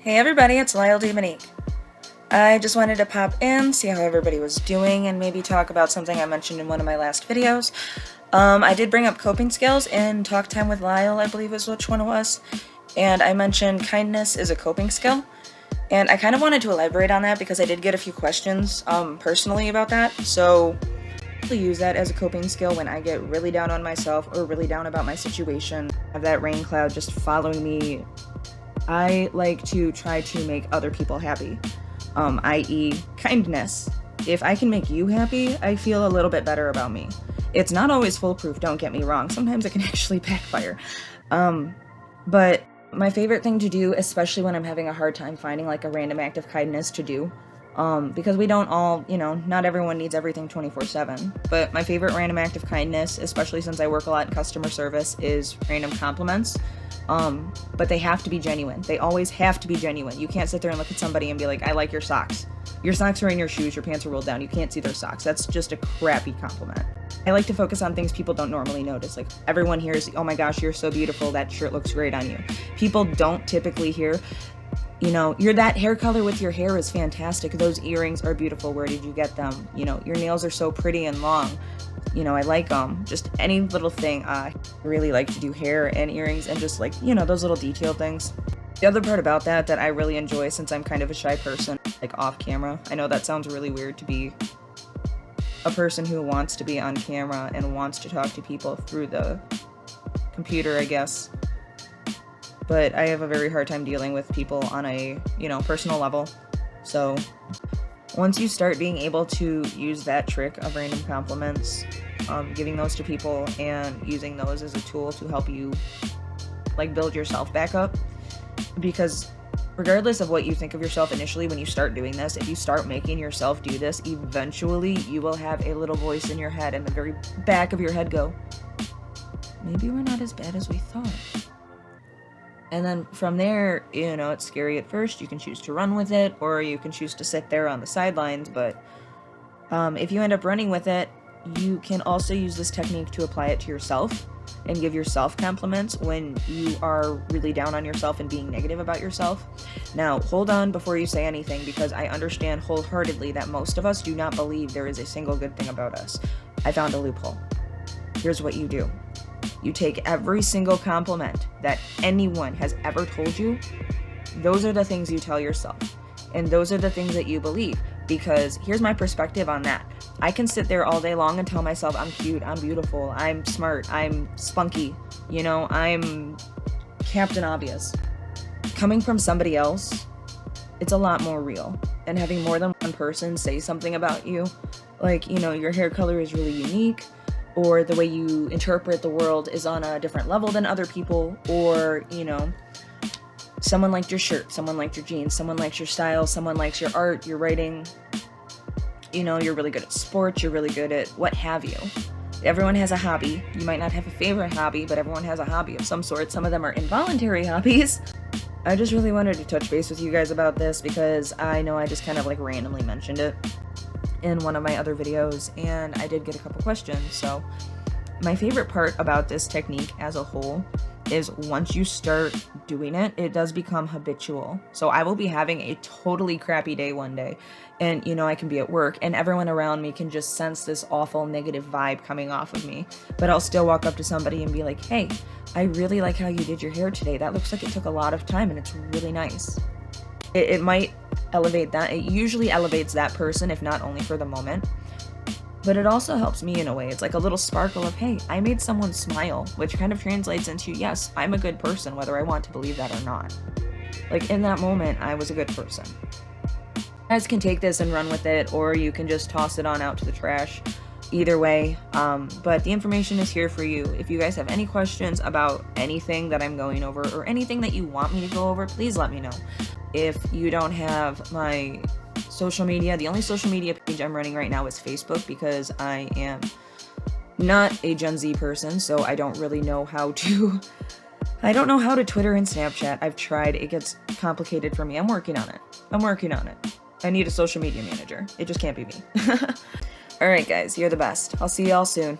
Hey everybody, it's Lyle Monique. I just wanted to pop in, see how everybody was doing, and maybe talk about something I mentioned in one of my last videos. I did bring up coping skills in Talk Time with Lyle, I believe is which one it was, and I mentioned kindness is a coping skill, and I kind of wanted to elaborate on that because I did get a few questions personally about that, so I use that as a coping skill when I get really down on myself or really down about my situation. I have that rain cloud just following me. I like to try to make other people happy, i.e. kindness. If I can make you happy, I feel a little bit better about me. It's not always foolproof, don't get me wrong. Sometimes it can actually backfire. But my favorite thing to do, especially when I'm having a hard time finding like a random act of kindness to do, because we don't all, not everyone needs everything 24/7. But my favorite random act of kindness, especially since I work a lot in customer service, is random compliments. But they have to be genuine. They always have to be genuine. You can't sit there and look at somebody and be like, I like your socks. Your socks are in your shoes, your pants are rolled down, you can't see their socks. That's just a crappy compliment. I like to focus on things people don't normally notice. Like, everyone hears, oh my gosh, you're so beautiful, that shirt looks great on you. People don't typically hear, you're that hair color with your hair is fantastic. Those earrings are beautiful. Where did you get them? Your nails are so pretty and long. I like them. Just any little thing. I really like to do hair and earrings and just like, those little detail things. The other part about that I really enjoy, since I'm kind of a shy person, like off camera. I know that sounds really weird to be a person who wants to be on camera and wants to talk to people through the computer, I guess. But I have a very hard time dealing with people on a, personal level. So once you start being able to use that trick of random compliments, giving those to people and using those as a tool to help you like build yourself back up, because regardless of what you think of yourself initially, when you start doing this, if you start making yourself do this, eventually you will have a little voice in your head, in the very back of your head, go, maybe we're not as bad as we thought. And then from there, it's scary at first. You can choose to run with it, or you can choose to sit there on the sidelines. But if you end up running with it, you can also use this technique to apply it to yourself and give yourself compliments when you are really down on yourself and being negative about yourself. Now, hold on before you say anything, because I understand wholeheartedly that most of us do not believe there is a single good thing about us. I found a loophole. Here's what you do. You take every single compliment that anyone has ever told you. Those are the things you tell yourself. And those are the things that you believe. Because here's my perspective on that. I can sit there all day long and tell myself I'm cute, I'm beautiful, I'm smart, I'm spunky, I'm Captain Obvious. Coming from somebody else, it's a lot more real. And having more than one person say something about you, like, your hair color is really unique, or the way you interpret the world is on a different level than other people, or, someone liked your shirt, someone liked your jeans, someone likes your style, someone likes your art, your writing, you're really good at sports, you're really good at what have you. Everyone has a hobby. You might not have a favorite hobby, but everyone has a hobby of some sort. Some of them are involuntary hobbies. I just really wanted to touch base with you guys about this, because I know I just kind of like randomly mentioned it in one of my other videos, and I did get a couple questions. So my favorite part about this technique as a whole is once you start doing it, it does become habitual. So I will be having a totally crappy day one day, and I can be at work and everyone around me can just sense this awful negative vibe coming off of me, but I'll still walk up to somebody and be like, hey, I really like how you did your hair today. That looks like it took a lot of time and it's really nice. It might elevate that. It usually elevates that person, if not only for the moment, but it also helps me in a way. It's like a little sparkle of, hey, I made someone smile, which kind of translates into, yes, I'm a good person, whether I want to believe that or not. Like, in that moment, I was a good person. You guys can take this and run with it, or you can just toss it on out to the trash. Either way, but the information is here for you. If you guys have any questions about anything that I'm going over, or anything that you want me to go over, please let me know. If you don't have my social media, the only social media page I'm running right now is Facebook, because I am not a Gen Z person, so I don't really know how to Twitter and Snapchat. I've tried. It gets complicated for me. I'm working on it. I need a social media manager. It just can't be me. Alright guys, you're the best. I'll see y'all soon.